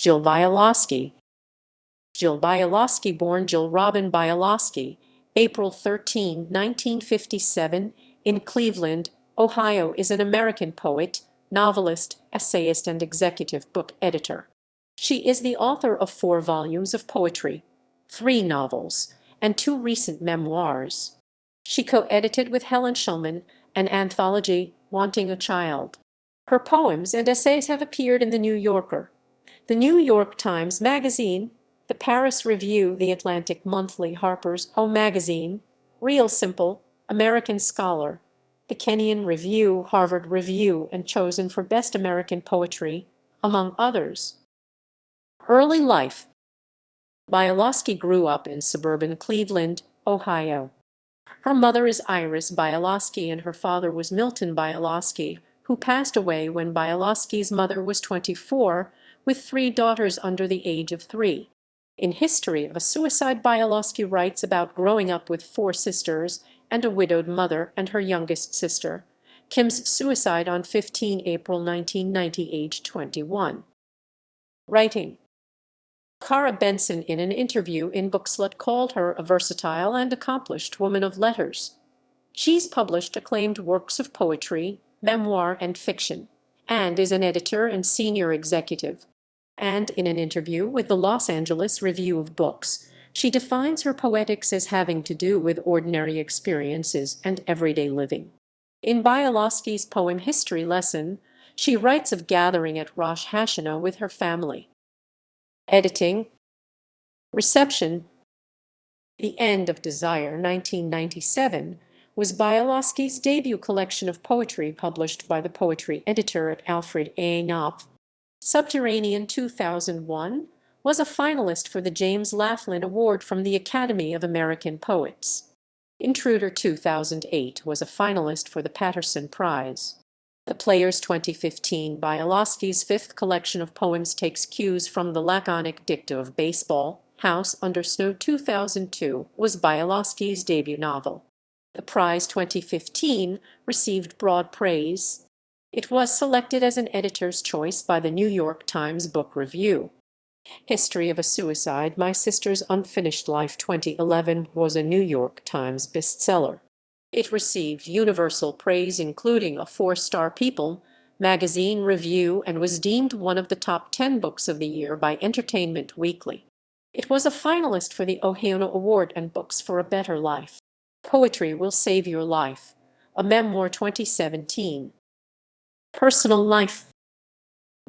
Jill Bialosky. Jill Bialosky, born Jill Robin Bialosky, April 13, 1957, in Cleveland, Ohio, is an American poet, novelist, essayist, and executive book editor. She is the author of 4 volumes of poetry, 3 novels, and 2 recent memoirs. She co-edited with Helen Schulman an anthology, Wanting a Child. Her poems and essays have appeared in The New Yorker, The New York Times Magazine, the Paris Review, The Atlantic Monthly, Harper's O Magazine, Real Simple, American Scholar, the Kenyon Review, Harvard Review, and chosen for Best American Poetry, among others. Early life. Bialosky grew up in suburban Cleveland, Ohio. Her mother is Iris Bialosky and her father was Milton Bialosky, who passed away when Bialosky's mother was 24, with 3 daughters under the age of 3. In History of a Suicide, Bialosky writes about growing up with 4 sisters and a widowed mother and her youngest sister, Kim's suicide on 15 April 1990, aged 21. Writing. Cara Benson, in an interview in Bookslut, called her a versatile and accomplished woman of letters. She's published acclaimed works of poetry, memoir, and fiction, and is an editor and senior executive. And in an interview with the Los Angeles Review of Books, she defines her poetics as having to do with ordinary experiences and everyday living. In Bialosky's poem History Lesson, she writes of gathering at Rosh Hashanah with her family. Editing. Reception. The End of Desire, 1997, was Bialosky's debut collection of poetry published by the poetry editor at Alfred A. Knopf. Subterranean, 2001, was a finalist for the James Laughlin Award from the Academy of American Poets. Intruder, 2008, was a finalist for the Patterson Prize. The Players, 2015, Bialosky's 5th collection of poems, takes cues from the laconic dicta of baseball. House Under Snow, 2002, was Bialosky's debut novel. The prize, 2015, received broad praise. It was selected as an editor's choice by the New York Times Book Review. History of a Suicide, My Sister's Unfinished Life, 2011, was a New York Times bestseller. It received universal praise, including a 4-star People magazine review, and was deemed one of the top 10 books of the year by Entertainment Weekly. It was a finalist for the Ohono Award and Books for a Better Life. Poetry Will Save Your Life, a memoir, 2017. Personal life.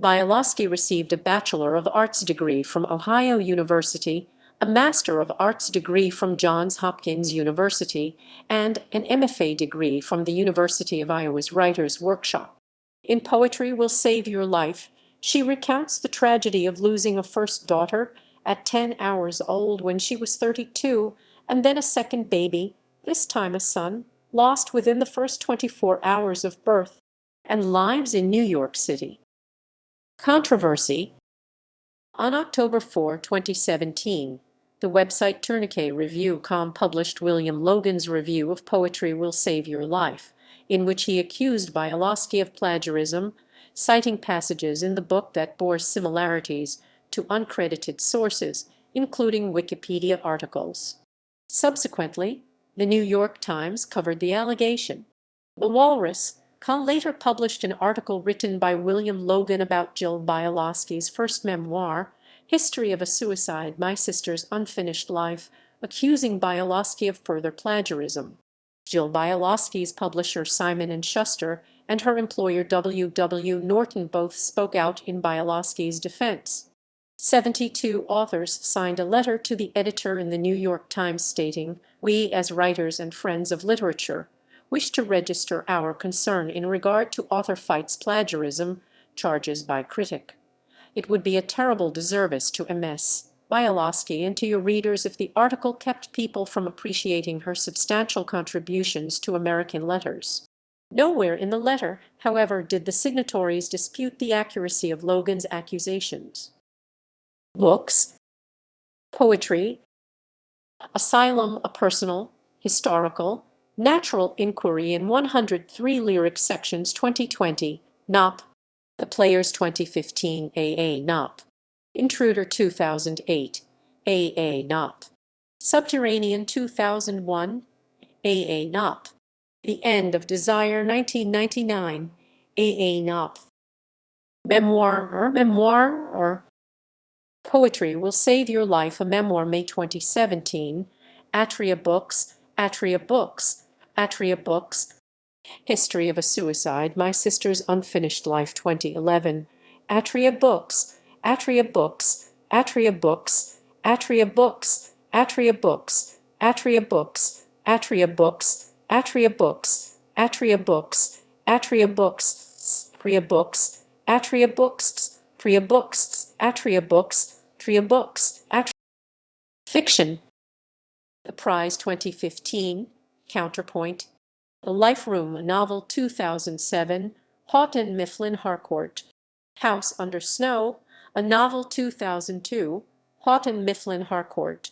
Bialosky received a Bachelor of Arts degree from Ohio University, a Master of Arts degree from Johns Hopkins University, and an MFA degree from the University of Iowa's Writers' Workshop. In Poetry Will Save Your Life, she recounts the tragedy of losing a first daughter at 10 hours old when she was 32, and then a second baby, this time a son, lost within the first 24 hours of birth, and lives in New York City. Controversy. On October 4, 2017, the website TourniquetReview.com published William Logan's review of Poetry Will Save Your Life, in which he accused Bialosky of plagiarism, citing passages in the book that bore similarities to uncredited sources, including Wikipedia articles. Subsequently, the New York Times covered the allegation. The Walrus later published an article written by William Logan about Jill Bialosky's first memoir, History of a Suicide, My Sister's Unfinished Life, accusing Bialosky of further plagiarism. Jill Bialosky's publisher Simon & Schuster and her employer W. W. Norton both spoke out in Bialosky's defense. 72 authors signed a letter to the editor in the New York Times stating, "We, as writers and friends of literature, wish to register our concern in regard to author Fight's plagiarism charges by critic. It would be a terrible disservice to Ms. Bialosky and to your readers if the article kept people from appreciating her substantial contributions to American letters." Nowhere in the letter, however, did the signatories dispute the accuracy of Logan's accusations. Books. Poetry. Asylum, a personal, historical, natural inquiry in 103 lyric sections, 2020, Knopf. The Players, 2015, A. A. Knopf. Intruder 2008, A. Knopp. Subterranean 2001, A. Knopp. The End of Desire 1999, A. Knopp. Memoir or Poetry Will Save Your Life, a Memoir, May 2017, Atria Books, Atria Books, Atria Books. History of a Suicide, My Sister's Unfinished Life 2011, Atria Books, Atria Books, Atria Books, Atria Books, Atria Books, Atria Books, Atria Books, Atria Books, Atria Books, Atria Books, Atria Books, Atria Books, Atria Books, Atria Books, Atria Books, Fiction. The Prize 2015, Counterpoint. The Life Room, a novel 2007, Houghton Mifflin Harcourt. House Under Snow, a novel 2002, Houghton Mifflin Harcourt.